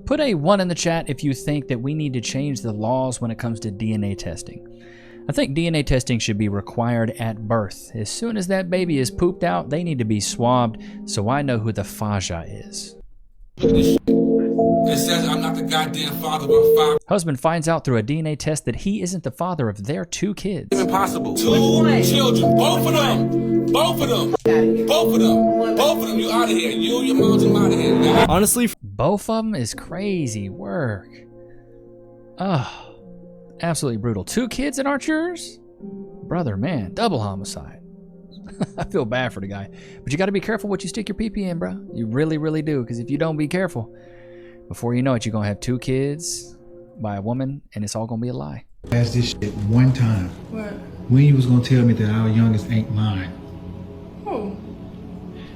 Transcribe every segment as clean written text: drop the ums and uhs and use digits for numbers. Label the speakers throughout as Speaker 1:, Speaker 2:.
Speaker 1: Put a 1 in the chat if you think that we need to change the laws when it comes to DNA testing. I think DNA testing should be required at birth. As soon as that baby is pooped out, they need to be swabbed so I know who the Faja is.
Speaker 2: It says I'm not the goddamn father of a 5.
Speaker 1: Husband finds out through a DNA test that he isn't the father of their 2 kids.
Speaker 2: Impossible. 2 children. Both of them. Both of them. Both of them. Both of them. You out of here. You and your mom's out of here.
Speaker 3: Honestly,
Speaker 1: both of them is crazy work. Oh, absolutely brutal. 2 kids that aren't yours? Brother, man, double homicide. I feel bad for the guy. But you got to be careful what you stick your pee-pee in, bro. You really, really do. Because if you don't be careful, before you know it, you're going to have 2 kids by a woman, and it's all going to be a lie.
Speaker 4: I asked this shit one time.
Speaker 5: What?
Speaker 4: When you was going to tell me that our youngest ain't mine.
Speaker 5: Who?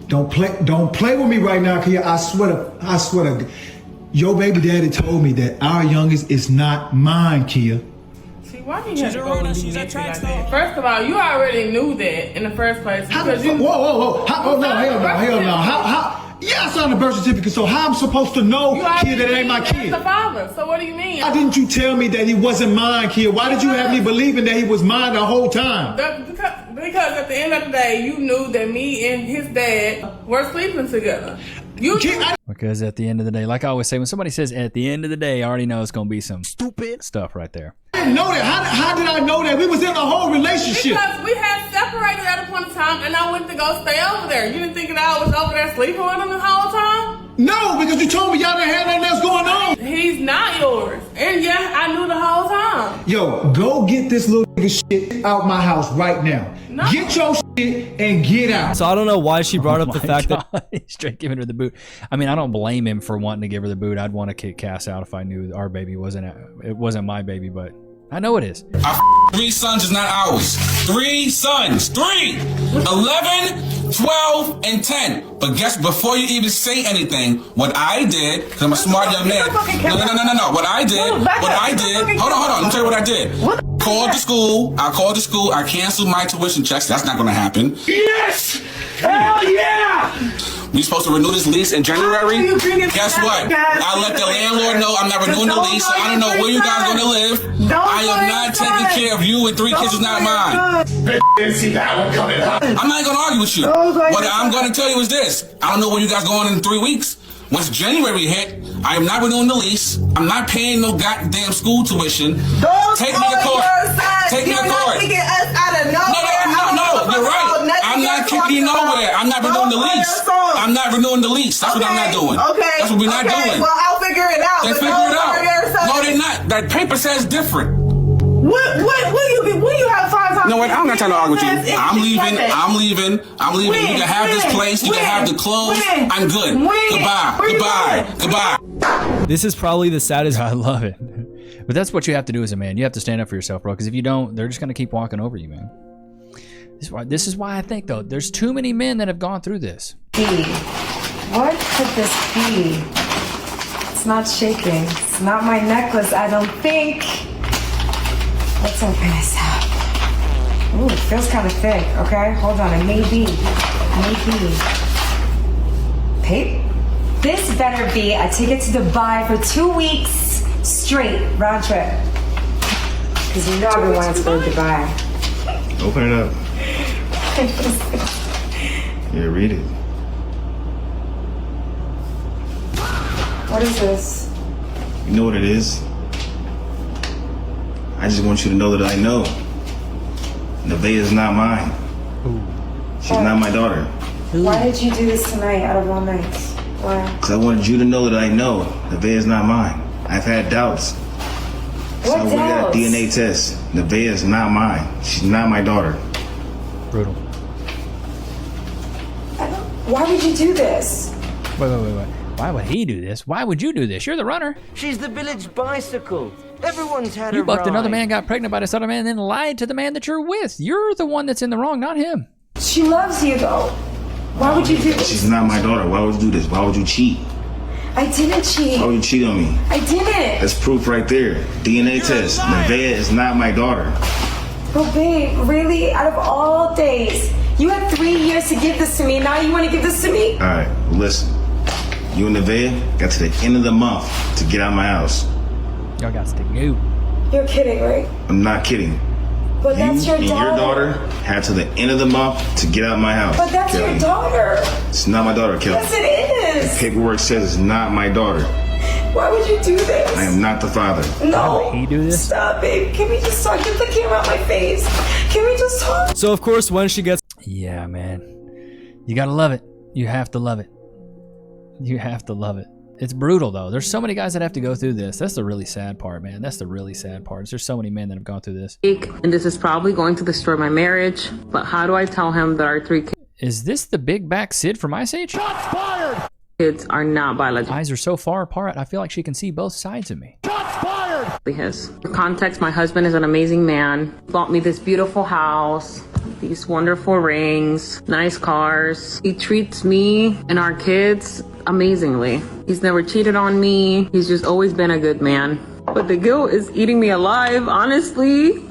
Speaker 4: Don't play with me right now, Kia. I swear to your baby daddy told me that our youngest is not mine, Kia.
Speaker 5: See, why do you have to go and do that like that? First of all, you already knew that in the first place. Because you...
Speaker 4: Whoa. Hell no. How? Yeah, I signed the birth certificate, so how I'm supposed to know, Kia, that it ain't my kid?
Speaker 5: The father. So what do you mean?
Speaker 4: Why didn't you tell me that he wasn't mine, Kia? Why did you have me believing that he was mine the whole time?
Speaker 5: Because at the end of the day, you knew that me and his dad were sleeping together.
Speaker 1: Because at the end of the day, like I always say, when somebody says at the end of the day, I already know it's going to be some stupid stuff right there.
Speaker 4: I didn't know that. How did I know that? We was in a whole relationship.
Speaker 5: Because we had separated at a point in time, and I went to go stay over there. You didn't think that I was over there sleeping with him the whole time?
Speaker 4: No, because you told me y'all didn't have nothing else going on.
Speaker 5: He's not yours. And yeah, I knew the whole time.
Speaker 4: Yo, go get this little nigga shit out my house right now. No. Get your shit and get out.
Speaker 3: So I don't know why she brought up the fact that
Speaker 1: he's straight giving her the boot. I mean, I don't blame him for wanting to give her the boot. I'd want to kick Cass out if I knew our baby wasn't my baby, but I know it is.
Speaker 2: Our 3 sons is not ours. 3 sons. 3. 11, 12, and 10. But guess, before you even say anything, what I did, because I'm a smart young man. No. What I did, hold on. Let me tell you what I did. I called the school. I canceled my tuition checks. That's not going to happen.
Speaker 6: Yes! Hell yeah!
Speaker 2: We supposed to renew this lease in January. Guess what? I let the landlord know I'm not renewing the lease, so I don't know where you guys are going to live. I am not taking care of you and 3 kids is not mine.
Speaker 6: Didn't see that one coming.
Speaker 2: I'm not going to argue with you. What I'm going to tell you is this. I don't know where you guys going in 3 weeks. Once January hit, I am not renewing the lease. I'm not paying no goddamn school tuition. Take me to court. Take me to court. No, you're right. I'm not kicking you nowhere. I'm not renewing the lease. I'm not renewing the lease. That's what I'm not doing.
Speaker 7: Okay.
Speaker 2: That's what we're not doing.
Speaker 7: Well, I'll figure it out.
Speaker 2: Then figure it out. No, they're not. That paper says different.
Speaker 7: Will you have 5 times?
Speaker 2: No, wait, I'm not trying to argue with you. I'm leaving. You can have this place. You can have the clothes. I'm good. Goodbye.
Speaker 3: This is probably the saddest.
Speaker 1: I love it. But that's what you have to do as a man. You have to stand up for yourself, bro. Because if you don't, they're just going to keep walking over you, man. This is why I think, though, there's too many men that have gone through this.
Speaker 8: What could this be? It's not shaking. It's not my necklace, I don't think. Let's open this up. Ooh, it feels kind of thick, okay? Hold on, it may be. Pape? This better be a ticket to Dubai for 2 weeks straight, round trip. Because you know I've been wanting to go to Dubai.
Speaker 9: Open it up. Yeah, read it.
Speaker 8: What is this?
Speaker 9: You know what it is? I just want you to know that I know. Nevaeh is not mine. She's not my daughter.
Speaker 8: Why did you do this tonight out of all nights? Why?
Speaker 9: Because I wanted you to know that I know Nevaeh is not mine. I've had doubts.
Speaker 8: What
Speaker 9: so we got
Speaker 8: doubts?
Speaker 9: a DNA test. Nevaeh is not mine. She's not my daughter.
Speaker 1: Brutal.
Speaker 8: Why would you do this?
Speaker 1: Wait. Why would he do this? Why would you do this? You're the runner.
Speaker 10: She's the village bicycle. Everyone's had
Speaker 1: You
Speaker 10: a
Speaker 1: bucked
Speaker 10: ride.
Speaker 1: another man, got pregnant by this other man, and then lied to the man that you're with. You're the one that's in the wrong, not him.
Speaker 8: She loves you, though. Why would you do this?
Speaker 9: She's not my daughter. Why would you do this? Why would you cheat?
Speaker 8: I didn't cheat.
Speaker 9: Why would you cheat on me?
Speaker 8: I didn't.
Speaker 9: That's proof right there. DNA test. Nevaeh is not my daughter.
Speaker 8: But babe, really? Out of all days, you had 3 years to give this to me. Now you want to give this to me?
Speaker 9: All right, listen. You and Nevaeh got to the end of the month to get out of my house.
Speaker 1: Y'all got to go.
Speaker 8: You're kidding, right?
Speaker 9: I'm not kidding.
Speaker 8: But that's your
Speaker 9: and
Speaker 8: daughter.
Speaker 9: your daughter had to the end of the month to get out of my house.
Speaker 8: But that's
Speaker 9: Kelly.
Speaker 8: your daughter.
Speaker 9: It's not my daughter, Kelly.
Speaker 8: Yes, it is.
Speaker 9: The paperwork says it's not my daughter.
Speaker 8: Why would you do this?
Speaker 9: I am not the father.
Speaker 8: No.
Speaker 1: Why would he do this?
Speaker 8: Stop, babe. Can we just talk? Get the camera out my face. Can we just talk?
Speaker 3: So of course, when she gets
Speaker 1: Yeah, man. You gotta love it. You have to love it. You have to love it. It's brutal, though. There's so many guys that have to go through this. That's the really sad part, man. That's the really sad part. There's so many men that have gone through this.
Speaker 5: And this is probably going to destroy my marriage. But how do I tell him that our 3
Speaker 1: Is this the big back Sid from Ice Age?
Speaker 6: Shots fired!
Speaker 5: kids are not biologically
Speaker 1: Eyes are so far apart, I feel like she can see both sides of me.
Speaker 6: Shots fired!
Speaker 5: his? For context, my husband is an amazing man. Bought me this beautiful house, these wonderful rings, nice cars. He treats me and our kids amazingly. He's never cheated on me. He's just always been a good man. But the guilt is eating me alive, honestly.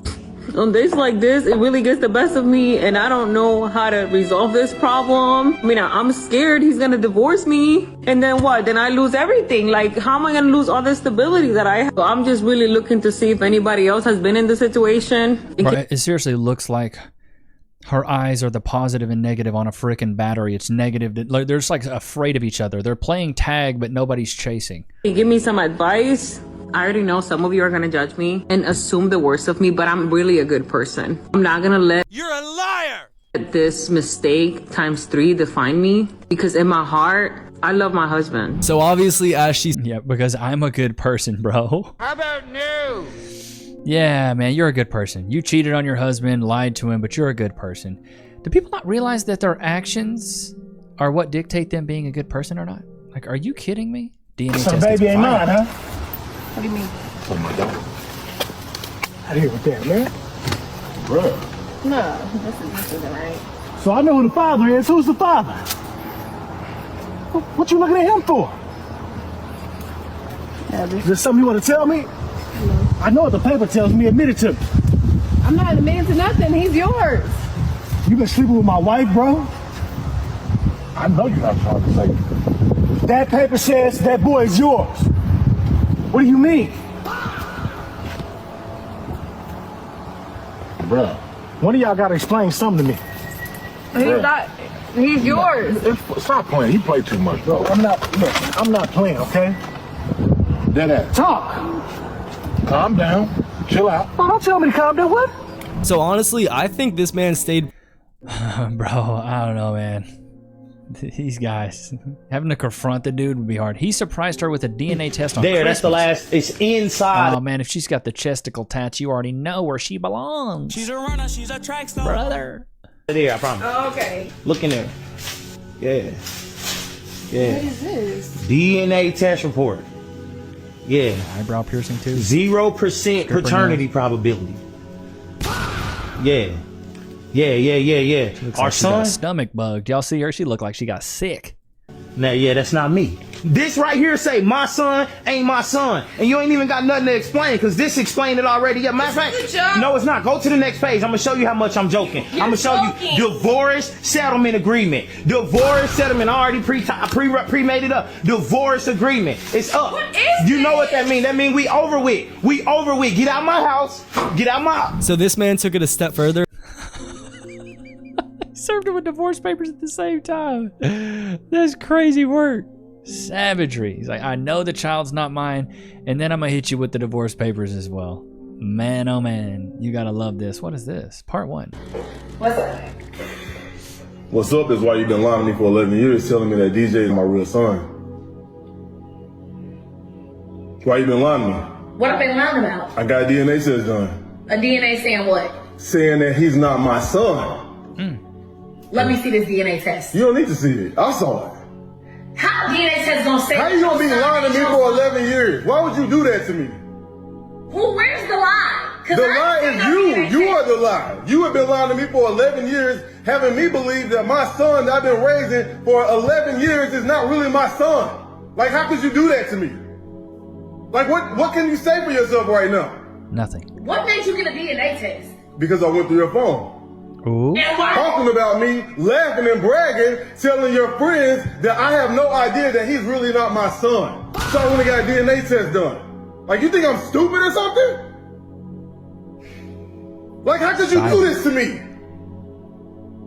Speaker 5: On days like this, it really gets the best of me, and I don't know how to resolve this problem. I mean, I'm scared he's gonna divorce me, and then what? Then I lose everything. Like, how am I gonna lose all the stability that I have? So I'm just really looking to see if anybody else has been in the situation.
Speaker 1: Bro, it seriously looks like her eyes are the positive and negative on a freaking battery. It's negative. They're just like afraid of each other. They're playing tag, but nobody's chasing.
Speaker 5: Give me some advice. I already know some of you are gonna judge me and assume the worst of me, but I'm really a good person. I'm not gonna let
Speaker 6: You're a liar!
Speaker 5: this mistake times 3 define me, because in my heart, I love my husband.
Speaker 3: so obviously as she's
Speaker 1: Yeah, because I'm a good person, bro.
Speaker 6: How about no?
Speaker 1: Yeah, man, you're a good person. You cheated on your husband, lied to him, but you're a good person. Do people not realize that their actions are what dictate them being a good person or not? Like, are you kidding me? DNA
Speaker 4: So the
Speaker 1: test
Speaker 4: baby
Speaker 1: is
Speaker 4: ain't
Speaker 1: fine.
Speaker 4: mine, huh?
Speaker 5: What do you mean?
Speaker 4: Oh my God. How do you with that, man? Bruh.
Speaker 5: No, this isn't right.
Speaker 4: So I know who the father is. Who's the father? What you looking at him for? Is there something you want to tell me? No. I know what the paper tells me. Admit it to me.
Speaker 7: I'm not admitting to nothing. He's yours.
Speaker 4: You been sleeping with my wife, bro? I know you're not trying to say it. That paper says that boy is yours. What do you mean? Bruh, one of y'all gotta explain something to me.
Speaker 7: He's not. He's yours.
Speaker 4: Stop playing. You play too much, bro. I'm not playing, okay? Dead ass. Talk. Calm down. Chill out. Oh, don't tell me to calm down. What?
Speaker 3: so honestly, I think this man stayed
Speaker 1: Bro, I don't know, man. These guys, having to confront the dude would be hard. He surprised her with a DNA test on
Speaker 11: There, that's the
Speaker 1: Christmas.
Speaker 11: last. It's inside.
Speaker 1: Oh, man, if she's got the chesticle tats, you already know where she belongs.
Speaker 6: She's a runner, she's a track star.
Speaker 1: Brother.
Speaker 11: There, I promise.
Speaker 7: Okay.
Speaker 11: Look in there. Yeah. Yeah.
Speaker 7: What is this?
Speaker 11: DNA test report. Yeah.
Speaker 1: Eyebrow piercing, too.
Speaker 11: 0% paternity probability. Yeah. Yeah.
Speaker 1: Looks
Speaker 11: Our
Speaker 1: like she got
Speaker 11: son?
Speaker 1: a stomach bug. Y'all see her? She looked like she got sick.
Speaker 11: Nah, yeah, that's not me. This right here say my son ain't my son. And you ain't even got nothing to explain, because this explained it already. Yeah, matter of fact, no, it's not. Go to the next page. I'm going to show you how much I'm joking. I'm going to show you divorce settlement agreement. Divorce settlement. I already pre-made it up. Divorce agreement. It's up.
Speaker 7: What is
Speaker 11: You know what that means. That means we over with. We over with. Get out my house. Get out my house.
Speaker 3: so this man took it a step further.
Speaker 1: Served her with divorce papers at the same time. That's crazy work. Savagery. He's like, I know the child's not mine, and then I'm gonna hit you with the divorce papers as well. Man, oh man, you gotta love this. What is this? Part 1.
Speaker 7: What's up?
Speaker 12: What's up is why you've been lying to me for 11 years, telling me that DJ is my real son. Why you been lying to me?
Speaker 7: What have I been lying about?
Speaker 12: I got a DNA test done,
Speaker 7: A DNA saying what?
Speaker 12: saying that he's not my son.
Speaker 7: Let me see this DNA test.
Speaker 12: You don't need to see it. I saw it.
Speaker 7: How DNA test gonna say?
Speaker 12: How you gonna be lying to me for 11 years? Why would you do that to me?
Speaker 7: Where's the lie?
Speaker 12: The lie is you. You are the lie. You have been lying to me for 11 years, having me believe that my son that I've been raising for 11 years is not really my son. Like, how could you do that to me? Like, what can you say for yourself right now?
Speaker 1: Nothing.
Speaker 7: What made you get a DNA test?
Speaker 12: Because I went through your phone.
Speaker 1: Ooh.
Speaker 12: Talking about me, laughing and bragging, telling your friends that I have no idea that he's really not my son. So I went and got a DNA test done. Like, you think I'm stupid or something? Like, how could you do this to me?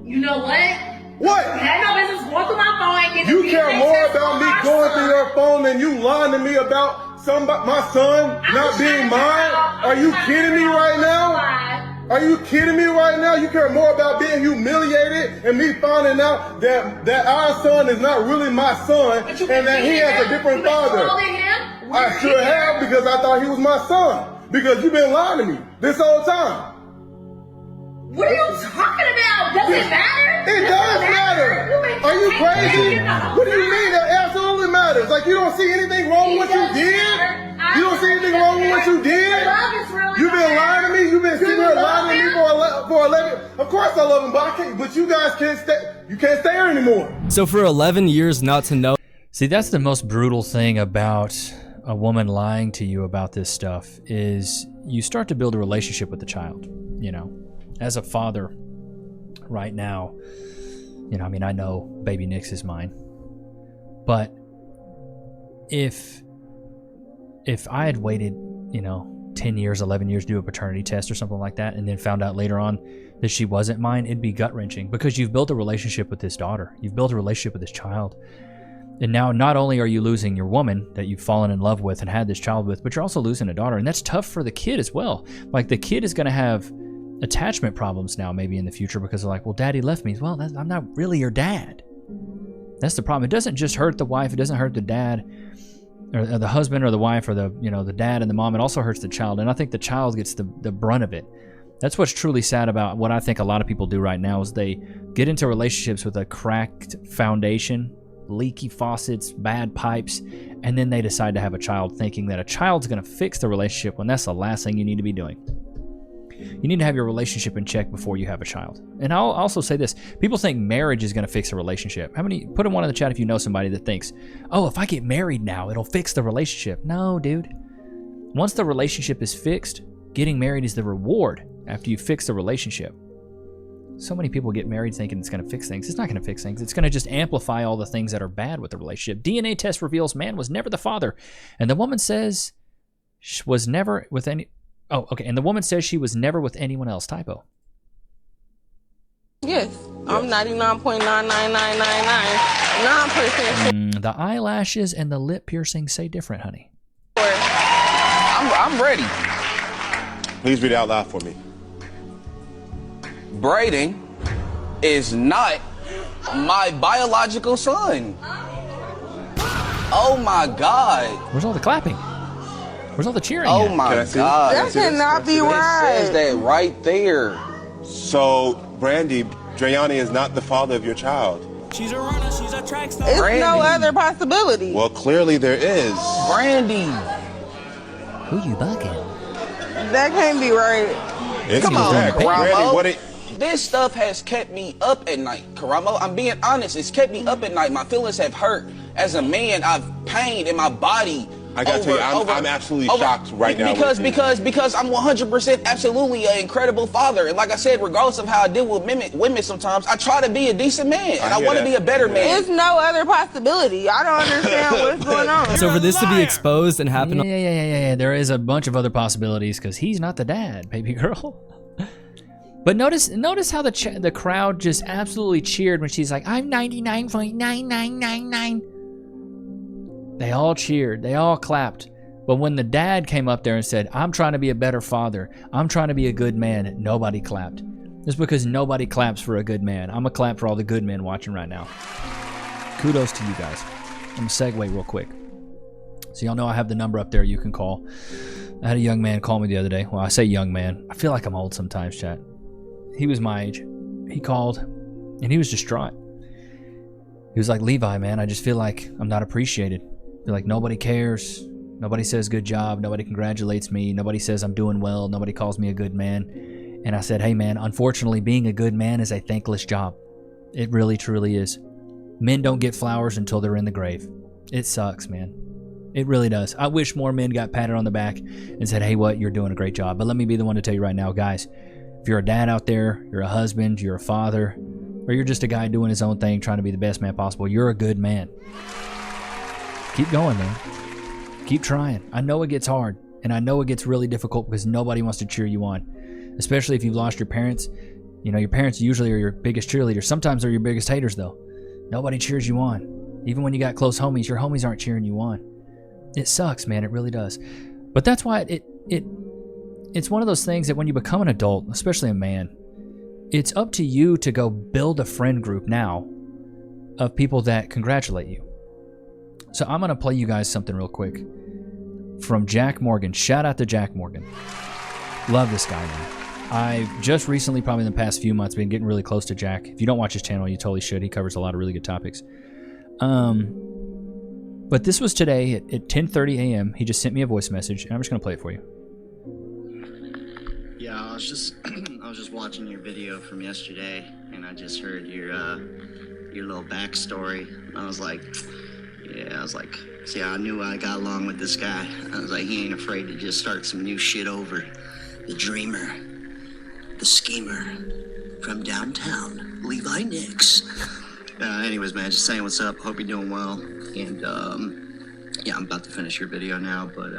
Speaker 7: You know what?
Speaker 12: What?
Speaker 7: You had no business going through my phone and getting
Speaker 12: You
Speaker 7: the
Speaker 12: care
Speaker 7: DNA
Speaker 12: more
Speaker 7: test
Speaker 12: about
Speaker 7: on
Speaker 12: me
Speaker 7: my
Speaker 12: going
Speaker 7: son.
Speaker 12: through your phone than you lying to me about my son not being mine? Are you kidding me right now? Are you kidding me right now? You care more about being humiliated and me finding out that our son is not really my son and that he has a different father. I should have, because I thought he was my son. Because you've been lying to me this whole time.
Speaker 7: What are you talking about? Does it matter?
Speaker 12: It does matter. Are you crazy? What do you mean? That absolutely matters. Like, you don't see anything wrong with what you did? You don't see anything wrong with what you did? You've been lying to me. You've been sitting here lying to me for 11. Of course I love him, but I can't. But you guys can't stay. You can't stay here anymore.
Speaker 3: So for 11 years not to know.
Speaker 1: See, that's the most brutal thing about a woman lying to you about this stuff is you start to build a relationship with the child. You know, as a father, right now, you know, I mean, I know baby Nichs is mine, but if I had waited, you know, 10 years, 11 years to do a paternity test or something like that, and then found out later on that she wasn't mine, it'd be gut-wrenching because you've built a relationship with this daughter. You've built a relationship with this child. And now not only are you losing your woman that you've fallen in love with and had this child with, but you're also losing a daughter. And that's tough for the kid as well. Like, the kid is going to have attachment problems now maybe in the future because they're like, well, daddy left me. Well, I'm not really your dad. That's the problem. It doesn't just hurt the wife. It doesn't hurt the dad or the husband or the wife or the, you know, the dad and the mom. It also hurts the child. And I think the child gets the brunt of it. That's what's truly sad about what I think a lot of people do right now is they get into relationships with a cracked foundation, leaky faucets, bad pipes, and then they decide to have a child thinking that a child's going to fix the relationship when that's the last thing you need to be doing. You need to have your relationship in check before you have a child. And I'll also say this. People think marriage is going to fix a relationship. Put in one in the chat if you know somebody that thinks, oh, if I get married now, it'll fix the relationship. No, dude. Once the relationship is fixed, getting married is the reward after you fix the relationship. So many people get married thinking it's going to fix things. It's not going to fix things. It's going to just amplify all the things that are bad with the relationship. DNA test reveals man was never the father. And the woman says she was never with any... Oh, okay. And the woman says she was never with anyone else. Typo.
Speaker 13: Yes. I'm 99.99999%
Speaker 1: The eyelashes and the lip piercing say different, honey.
Speaker 14: I'm ready.
Speaker 15: Please read it out loud for me.
Speaker 14: Braden is not my biological son. Oh my God.
Speaker 1: Where's all the clapping? Where's all the cheering?
Speaker 14: Oh my God.
Speaker 13: That cannot be right.
Speaker 14: It says that right there.
Speaker 15: So, Brandy, Drayani is not the father of your child.
Speaker 6: She's a runner, she's a track star.
Speaker 13: It's no other possibility.
Speaker 15: Well, clearly there is.
Speaker 14: Brandy.
Speaker 1: Who you bugging?
Speaker 13: That can't be right.
Speaker 14: Come on,
Speaker 15: Brandy, what
Speaker 14: this stuff has kept me up at night, Karamo. I'm being honest. It's kept me up at night. My feelings have hurt. As a man, I've pain in my body.
Speaker 15: I gotta tell you, I'm absolutely shocked right now.
Speaker 14: Because I'm 100% absolutely an incredible father. And like I said, regardless of how I deal with women sometimes, I try to be a decent man. And I want to be a better man.
Speaker 13: There's no other possibility. I don't understand what's going on.
Speaker 3: So for this to be exposed and happen...
Speaker 1: Yeah. There is a bunch of other possibilities because he's not the dad, baby girl. But notice how the crowd just absolutely cheered when she's like, I'm 99.9999. They all cheered. They all clapped. But when the dad came up there and said, I'm trying to be a better father, I'm trying to be a good man, nobody clapped. Just because nobody claps for a good man. I'm going to clap for all the good men watching right now. Kudos to you guys. I'm going to segue real quick. So y'all know I have the number up there you can call. I had a young man call me the other day. Well, I say young man. I feel like I'm old sometimes, chat. He was my age. He called, and he was distraught. He was like, Levi, man, I just feel like I'm not appreciated. I feel like nobody cares. Nobody says good job. Nobody congratulates me. Nobody says I'm doing well. Nobody calls me a good man. And I said, hey, man, unfortunately, being a good man is a thankless job. It really, truly is. Men don't get flowers until they're in the grave. It sucks, man. It really does. I wish more men got patted on the back and said, hey, what? You're doing a great job. But let me be the one to tell you right now, guys, If you're a dad out there, you're a husband, you're a father, or you're just a guy doing his own thing, trying to be the best man possible, you're a good man. Keep going, man. Keep trying. I know it gets hard, and I know it gets really difficult because nobody wants to cheer you on, especially if you've lost your parents. You know, your parents usually are your biggest cheerleaders. Sometimes they're your biggest haters, though. Nobody cheers you on. Even when you got close homies, your homies aren't cheering you on. It sucks, man. It really does. But that's why it's one of those things that when you become an adult, especially a man, it's up to you to go build a friend group now of people that congratulate you. So I'm going to play you guys something real quick from Jack Morgan. Shout out to Jack Morgan. Love this guy, man. I've just recently, probably in the past few months, been getting really close to Jack. If you don't watch his channel, you totally should. He covers a lot of really good topics. But this was today at 10:30 a.m. He just sent me a voice message, and I'm just going to play it for you.
Speaker 16: Yeah, I was just watching your video from yesterday, and I just heard your little backstory. And I was like, see, I knew I got along with this guy. I was like, he ain't afraid to just start some new shit over. The dreamer, the schemer, from downtown, Levi Nichs. Anyways, man, just saying what's up. Hope you're doing well. And yeah, I'm about to finish your video now, but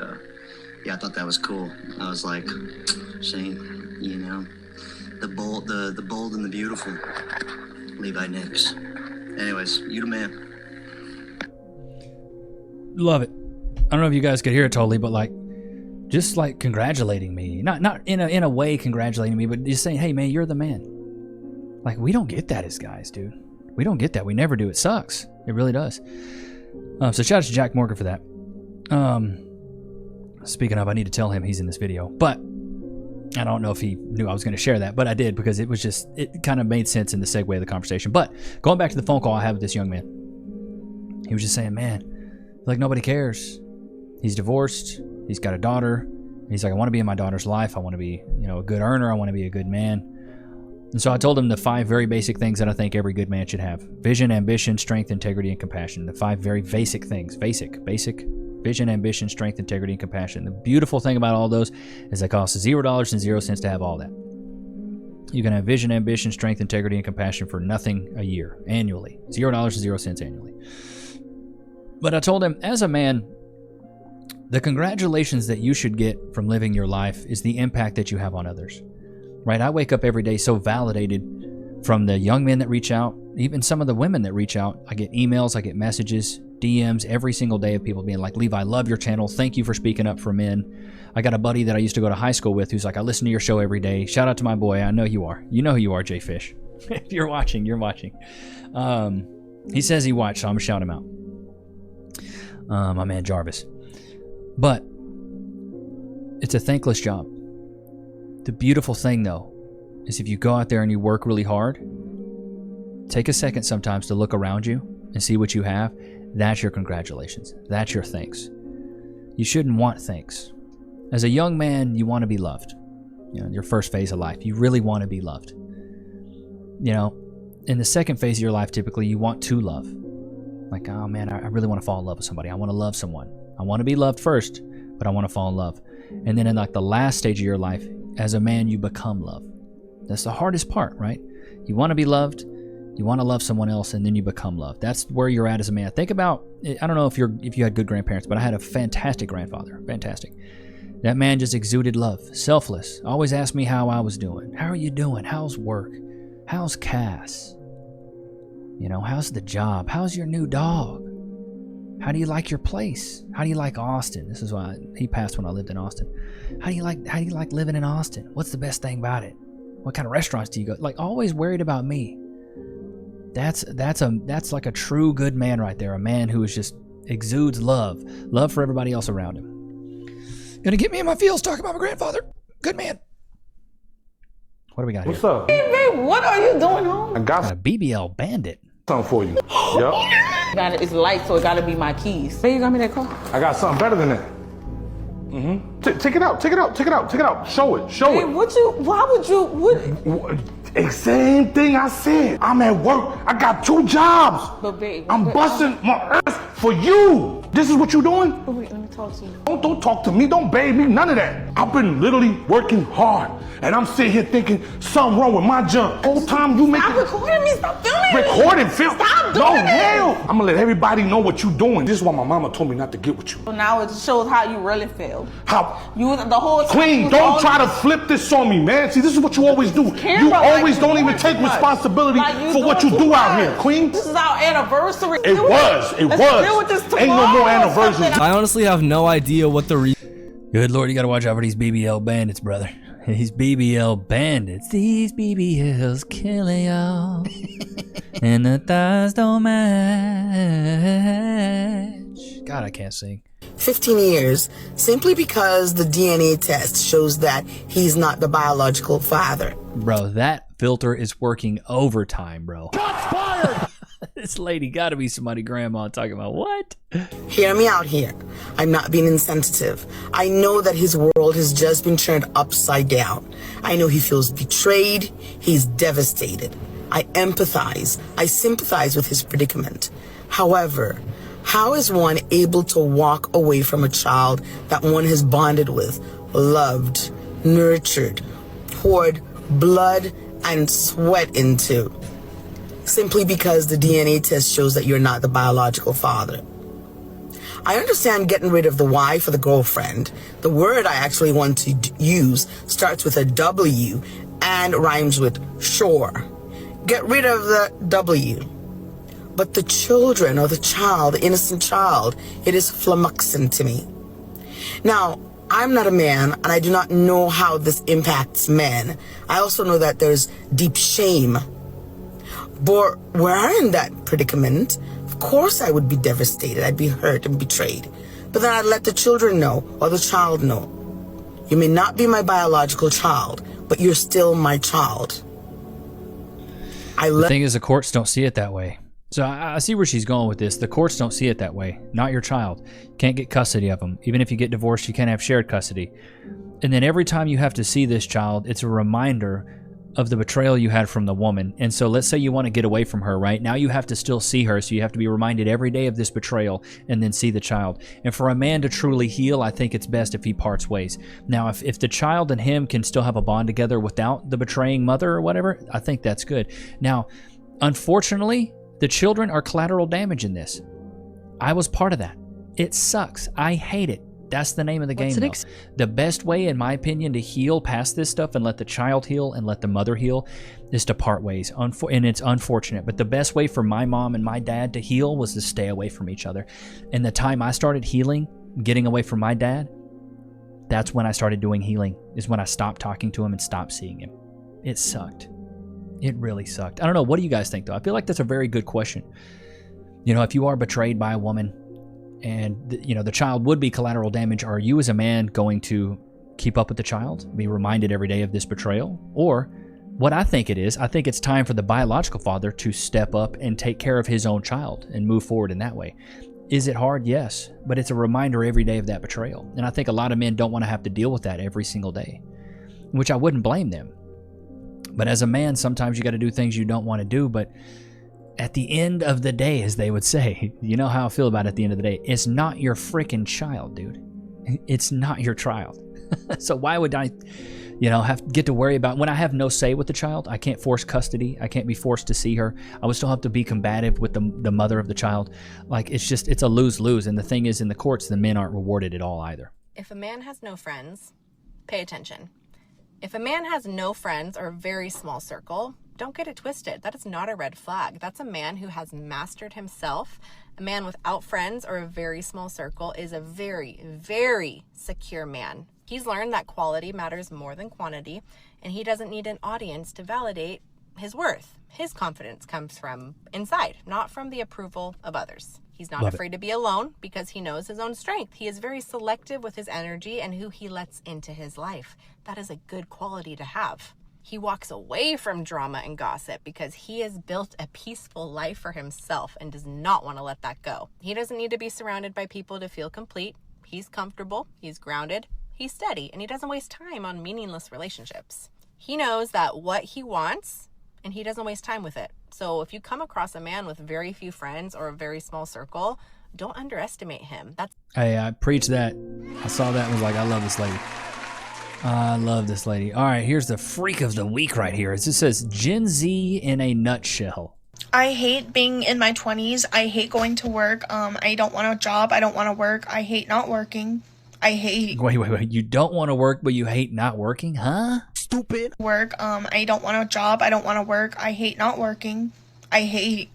Speaker 16: yeah, I thought that was cool. I was like, saying, you know, the bold and the beautiful, Levi Nichs. Anyways, you the man.
Speaker 1: Love it. I don't know if you guys could hear it totally, but like, just like congratulating me, not in a way congratulating me, but just saying, hey man, you're the man. Like, we don't get that as guys, dude. We don't get that. We never do. It sucks. It really does. So shout out to Jack Morgan for that. Speaking of, I need to tell him he's in this video, but I don't know if he knew I was going to share that, but I did because it kind of made sense in the segue of the conversation. But going back to the phone call I had with this young man, he was just saying, man, like nobody cares. He's divorced. He's got a daughter. He's like, I want to be in my daughter's life. I want to be, you know, a good earner. I want to be a good man. And so I told him the 5 very basic things that I think every good man should have. Vision, ambition, strength, integrity, and compassion. The 5 very basic things. Basic. Vision, ambition, strength, integrity, and compassion. The beautiful thing about all those is they cost $0.00 to have all that. You can have vision, ambition, strength, integrity, and compassion for nothing a year, annually. $0.00 annually. But I told him, as a man, the congratulations that you should get from living your life is the impact that you have on others. Right? I wake up every day so validated from the young men that reach out, even some of the women that reach out. I get emails, I get messages, DMs every single day of people being like, Levi, I love your channel. Thank you for speaking up for men. I got a buddy that I used to go to high school with who's like, I listen to your show every day. Shout out to my boy. I know you are. You know who you are, Jay Fish. If you're watching, you're watching. He says he watched, so I'm going to shout him out. My man Jarvis. But it's a thankless job. The beautiful thing, though, is if you go out there and you work really hard, take a second sometimes to look around you and see what you have. That's your congratulations. That's your thanks. You shouldn't want thanks. As a young man, you want to be loved. You know, your first phase of life, you really want to be loved. You know, in the second phase of your life, typically, you want to love. Like, oh man, I really want to fall in love with somebody. I want to love someone. I want to be loved first, but I want to fall in love. And then in like the last stage of your life, as a man, you become love. That's the hardest part, right? You want to be loved, you want to love someone else, and then you become love. That's where you're at as a man. Think about, I don't know if you had good grandparents, but I had a fantastic grandfather. Fantastic. That man just exuded love, selfless. Always asked me how I was doing. How are you doing? How's work? How's Cass? You know, how's the job? How's your new dog? How do you like your place? How do you like Austin? This is why he passed when I lived in Austin. How do you like living in Austin? What's the best thing about it? What kind of restaurants do you go? Like, always worried about me. That's like a true good man right there. A man who is just exudes love for everybody else around him. Gonna get me in my feels talking about my grandfather. Good man. What do we got here?
Speaker 12: What's up?
Speaker 13: Hey, babe, what are you doing home?
Speaker 12: I got
Speaker 1: a BBL bandit.
Speaker 12: Something for you. Yep.
Speaker 13: It's light, so it gotta be my keys. Babe, you got me that car?
Speaker 12: I got something better than that. Take it out. Show it.
Speaker 13: Why would you?
Speaker 12: Same thing I said. I'm at work. I got 2 jobs.
Speaker 13: But babe,
Speaker 12: I'm busting my ass for you.
Speaker 4: This is what you doing?
Speaker 13: Oh, wait, let me talk to you.
Speaker 4: Don't talk to me. Don't babe me. None of that. I've been literally working hard. And I'm sitting here thinking something wrong with my junk. Whole time you making...
Speaker 13: Stop recording me. Stop filming me.
Speaker 4: Recording, film.
Speaker 13: Stop doing
Speaker 4: no,
Speaker 13: it.
Speaker 4: hell. I'm gonna let everybody know what you doing. This is why my mama told me not to get with you.
Speaker 13: So now it shows how you really feel.
Speaker 4: How?
Speaker 13: You the whole time.
Speaker 4: Queen, don't try to flip this on me, man. See, this is what you always do. You always don't even take responsibility for what you do out here, Queen.
Speaker 13: This is our anniversary.
Speaker 4: It was. Let's deal with this tomorrow. Ain't no more anniversaries.
Speaker 3: I honestly have no idea what the
Speaker 1: Good Lord, you gotta watch out for these BBL bandits, brother. These BBL bandits. These BBLs killing y'all. And the thighs don't match. God, I can't sing.
Speaker 17: 15 years simply because the DNA test shows that he's not the biological father.
Speaker 1: Bro, that filter is working overtime, bro.
Speaker 4: Shots fired!
Speaker 1: This lady gotta be somebody grandma talking about what?
Speaker 17: Hear me out here. I'm not being insensitive. I know that his world has just been turned upside down. I know he feels betrayed. He's devastated. I empathize. I sympathize with his predicament. However, how is one able to walk away from a child that one has bonded with, loved, nurtured, poured blood and sweat into, simply because the DNA test shows that you're not the biological father? I understand getting rid of the wife or the girlfriend. The word I actually want to use starts with a W and rhymes with sure. Get rid of the W. But the children or the child, the innocent child, it is flummoxing to me. Now, I'm not a man and I do not know how this impacts men. I also know that there's deep shame. But were I in that predicament, of course I would be devastated. I'd be hurt and betrayed. But then I'd let the children know or the child know. You may not be my biological child, but you're still my child.
Speaker 1: The thing is, the courts don't see it that way. So I see where she's going with this. The courts don't see it that way. Not your child. You can't get custody of them. Even if you get divorced, you can't have shared custody. And then every time you have to see this child, it's a reminder of the betrayal you had from the woman. And so let's say you want to get away from her, right? Now you have to still see her, so you have to be reminded every day of this betrayal and then see the child. And for a man to truly heal, I think it's best if he parts ways. Now, if the child and him can still have a bond together without the betraying mother or whatever, I think that's good. Now, unfortunately, the children are collateral damage in this. I was part of that. It sucks. I hate it. That's the name of the game, though. The best way, in my opinion, to heal past this stuff and let the child heal and let the mother heal is to part ways. And it's unfortunate, but the best way for my mom and my dad to heal was to stay away from each other. And the time I started healing, getting away from my dad, that's when I started doing healing, is when I stopped talking to him and stopped seeing him. It sucked. It really sucked. I don't know. What do you guys think, though? I feel like that's a very good question. You know, if you are betrayed by a woman, and the child would be collateral damage, are you as a man going to keep up with the child, be reminded every day of this betrayal? Or what I think it is, I think it's time for the biological father to step up and take care of his own child and move forward in that way. Is it hard? Yes, but it's a reminder every day of that betrayal. And I think a lot of men don't want to have to deal with that every single day, which I wouldn't blame them. But as a man, sometimes you got to do things you don't want to do. But at the end of the day, as they would say, you know how I feel about it at the end of the day, it's not your freaking child, dude. It's not your child. So why would I, get to worry about, when I have no say with the child? I can't force custody. I can't be forced to see her. I would still have to be combative with the mother of the child. Like, it's a lose-lose. And the thing is, in the courts, the men aren't rewarded at all either.
Speaker 18: If a man has no friends, pay attention. If a man has no friends or a very small circle, don't get it twisted. That is not a red flag. That's a man who has mastered himself. A man without friends or a very small circle is a very, very secure man. He's learned that quality matters more than quantity, and he doesn't need an audience to validate his worth. His confidence comes from inside, not from the approval of others. He's not afraid to be alone because he knows his own strength. He is very selective with his energy and who he lets into his life. That is a good quality to have. He walks away from drama and gossip because he has built a peaceful life for himself and does not want to let that go. He doesn't need to be surrounded by people to feel complete. He's comfortable, he's grounded, he's steady, and he doesn't waste time on meaningless relationships. He knows that what he wants, and he doesn't waste time with it. So if you come across a man with very few friends or a very small circle, Don't underestimate him. That's
Speaker 1: Hey, I preached that. I saw that and was like, I love this lady. I love this lady. All right, here's the freak of the week right here. It just says Gen Z in a nutshell.
Speaker 19: I hate being in my 20s. I hate going to work. I don't want a job. I don't want to work. I hate not working. I hate...
Speaker 1: Wait. You don't want to work, but you hate not working? Huh?
Speaker 19: Stupid. Work. I don't want a job. I don't want to work. I hate not working. I hate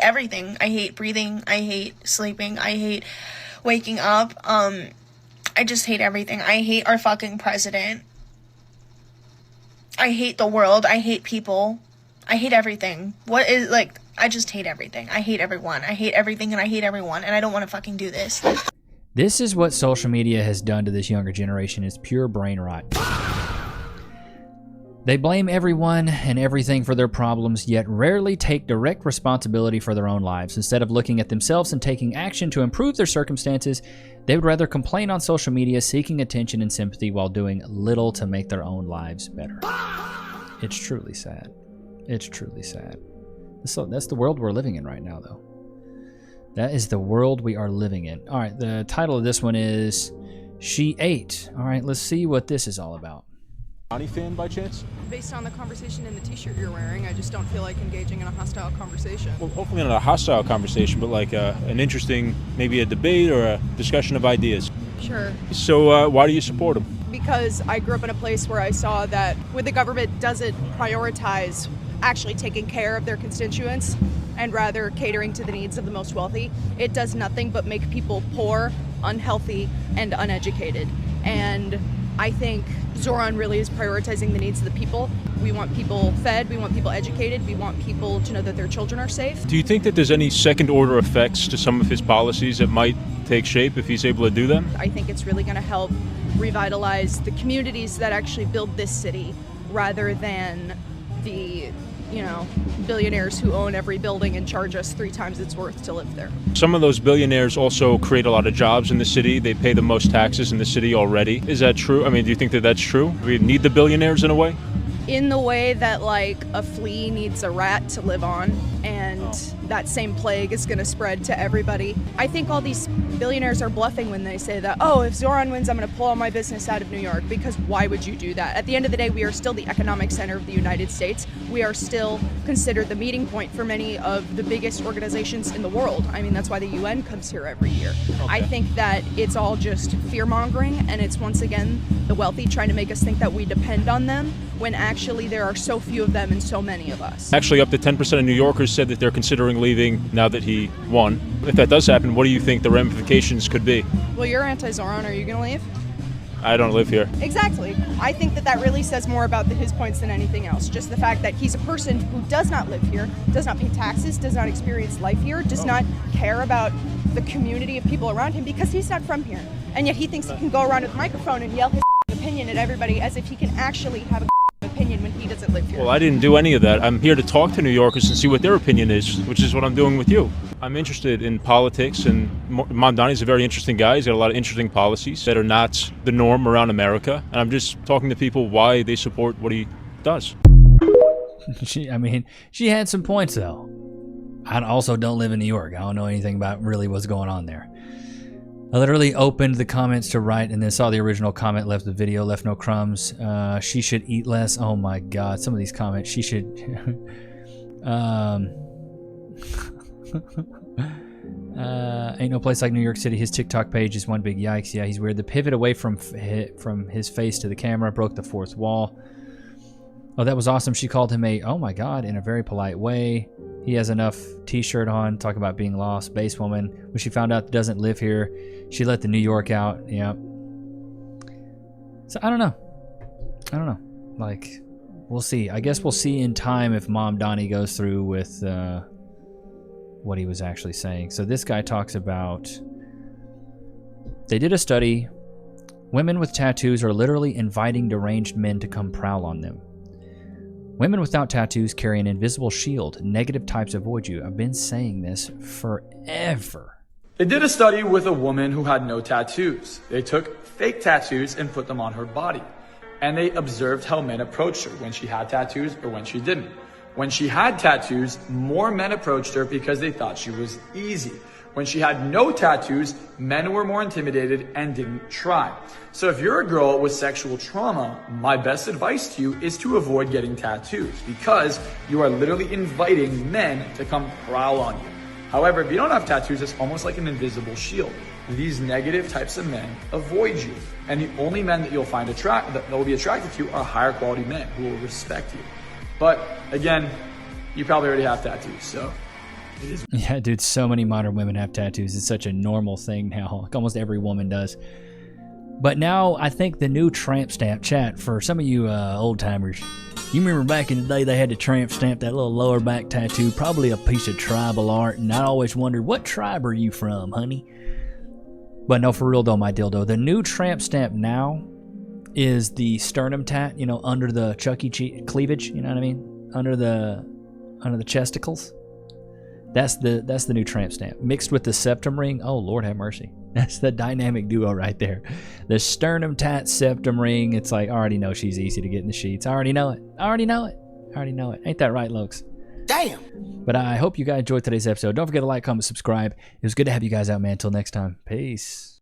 Speaker 19: everything. I hate breathing. I hate sleeping. I hate waking up. I just hate everything. I hate our fucking president. I hate the world. I hate people. I hate everything. I just hate everything. I hate everyone. I hate everything and I hate everyone, and I don't want to fucking do this.
Speaker 1: This is what social media has done to this younger generation. It's pure brain rot. They blame everyone and everything for their problems, yet rarely take direct responsibility for their own lives. Instead of looking at themselves and taking action to improve their circumstances, they would rather complain on social media, seeking attention and sympathy while doing little to make their own lives better. It's truly sad. It's truly sad. So that's the world we're living in right now, though. That is the world we are living in. All right, the title of this one is She Ate. All right, let's see what this is all about.
Speaker 20: Johnny fan by chance?
Speaker 21: Based on the conversation in the t-shirt you're wearing, I just don't feel like engaging in a hostile conversation.
Speaker 20: Well, hopefully not a hostile conversation, but like an interesting, maybe a debate or a discussion of ideas.
Speaker 21: Sure.
Speaker 20: So why do you support him?
Speaker 21: Because I grew up in a place where I saw that when the government doesn't prioritize actually taking care of their constituents and rather catering to the needs of the most wealthy, it does nothing but make people poor, unhealthy, and uneducated. And I think Zoran really is prioritizing the needs of the people. We want people fed, we want people educated, we want people to know that their children are safe.
Speaker 20: Do you think that there's any second order effects to some of his policies that might take shape if he's able to do them?
Speaker 21: I think it's really going to help revitalize the communities that actually build this city rather than the, billionaires who own every building and charge us 3 times its worth to live there.
Speaker 20: Some of those billionaires also create a lot of jobs in the city. They pay the most taxes in the city already. Is that true? I mean, do you think that that's true? We need the billionaires in a way?
Speaker 21: In the way that like a flea needs a rat to live on, and that same plague is going to spread to everybody. I think all these billionaires are bluffing when they say that, oh, if Zoran wins, I'm going to pull all my business out of New York, because why would you do that? At the end of the day, we are still the economic center of the United States. We are still considered the meeting point for many of the biggest organizations in the world. I mean, that's why the UN comes here every year. Okay. I think that it's all just fear-mongering, and it's once again the wealthy trying to make us think that we depend on them, when actually there are so few of them and so many of us.
Speaker 20: Actually, up to 10% of New Yorkers said that they're considering leaving now that he won. If that does happen, what do you think the ramifications could be?
Speaker 21: Well, you're anti-Zoran. Are you going to leave?
Speaker 20: I don't live here.
Speaker 21: Exactly. I think that really says more about his points than anything else. Just the fact that he's a person who does not live here, does not pay taxes, does not experience life here, does not care about the community of people around him because he's not from here. And yet he thinks he can go around with a microphone and yell his opinion at everybody as if he can actually have a opinion when he doesn't live here.
Speaker 20: Well, I didn't do any of that. I'm here to talk to New Yorkers and see what their opinion is, which is what I'm doing with you. I'm interested in politics, and Mamdani's a very interesting guy. He's got a lot of interesting policies that are not the norm around America, and I'm just talking to people why they support what he does.
Speaker 1: She had some points, though. I also don't live in New York. I don't know anything about really what's going on there. I literally opened the comments to write and then saw the original comment, left the video, left no crumbs. She should eat less. Oh my God. Some of these comments, she should... ain't no place like New York City. His TikTok page is one big yikes. Yeah, he's weird. The pivot away from his face to the camera broke the fourth wall. Oh, that was awesome. She called him oh my God, in a very polite way. He has enough t-shirt on, talking about being lost, base woman. When she found out doesn't live here, she let the New York out. Yeah. So I don't know. Like, we'll see. I guess we'll see in time if Mom Donnie goes through with what he was actually saying. So this guy talks about, they did a study. Women with tattoos are literally inviting deranged men to come prowl on them. Women without tattoos carry an invisible shield. Negative types avoid you. I've been saying this forever.
Speaker 22: They did a study with a woman who had no tattoos. They took fake tattoos and put them on her body. And they observed how men approached her when she had tattoos or when she didn't. When she had tattoos, more men approached her because they thought she was easy. When she had no tattoos, men were more intimidated and didn't try. So if you're a girl with sexual trauma, my best advice to you is to avoid getting tattoos because you are literally inviting men to come prowl on you. However, if you don't have tattoos, it's almost like an invisible shield. These negative types of men avoid you. And the only men that you'll find that will be attracted to you are higher quality men who will respect you. But again, you probably already have tattoos, so it is.
Speaker 1: Yeah, dude, so many modern women have tattoos. It's such a normal thing now. Like almost every woman does. But now I think the new tramp stamp, chat, for some of you old timers, you remember back in the day they had to tramp stamp that little lower back tattoo, probably a piece of tribal art, and I always wondered, what tribe are you from, honey? But no, for real though, my dildo, the new tramp stamp now is the sternum tat, you know, under the Chuck E. Cheese cleavage, you know what I mean? Under the chesticles. That's the new tramp stamp. Mixed with the septum ring. Oh, Lord have mercy. That's the dynamic duo right there. The sternum tat septum ring. It's like, I already know she's easy to get in the sheets. I already know it. I already know it. I already know it. Ain't that right, Lokes?
Speaker 17: Damn.
Speaker 1: But I hope you guys enjoyed today's episode. Don't forget to like, comment, subscribe. It was good to have you guys out, man. Until next time. Peace.